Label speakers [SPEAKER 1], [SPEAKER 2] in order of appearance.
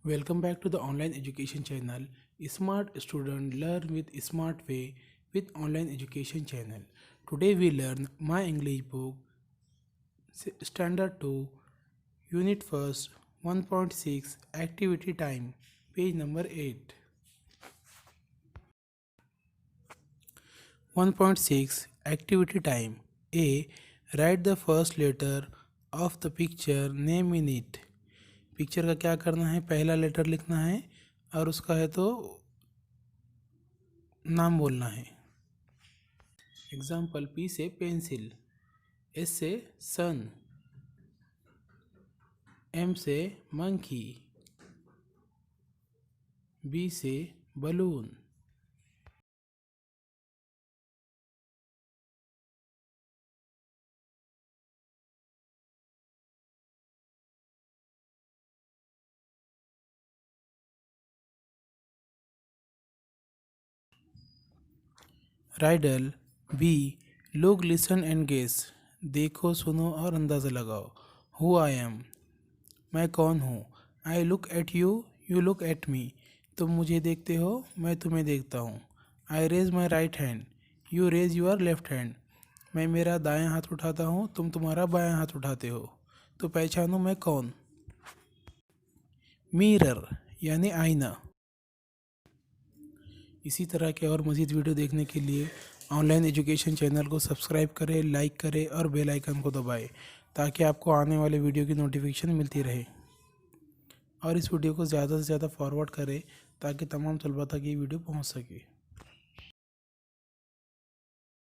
[SPEAKER 1] Welcome back to the online education channel. Smart student learn with smart way with online education channel. Today we learn my English book standard 2 unit first 1.6 activity time page number 8. 1.6 activity time. A. Write the first letter of the picture name in it. Picture का क्या करना है, पहला letter लिखना है और उसका है तो नाम बोलना है। एग्जाम्पल, पी से पेंसिल, एस से सन, एम से मंकी, बी से balloon, riddle, be look listen and guess, देखो सुनो और अंदाज़ा लगाओ। हु आई एम, मैं कौन हूँ। I look at you, you look at me, तुम मुझे देखते हो मैं तुम्हें देखता हूँ। I raise my right hand, you raise your left hand, मैं मेरा दायां हाथ उठाता हूँ तुम तुम्हारा बायां हाथ उठाते हो। तो पहचानो मैं कौन। मिरर यानी आईना। इसी तरह के और मज़ीद वीडियो देखने के लिए ऑनलाइन एजुकेशन चैनल को सब्सक्राइब करें, लाइक करें और बेल आइकन को दबाएं ताकि आपको आने वाले वीडियो की नोटिफिकेशन मिलती रहे। और इस वीडियो को ज़्यादा से ज़्यादा फॉरवर्ड करें ताकि तमाम तलबा तक ये वीडियो पहुंच सके।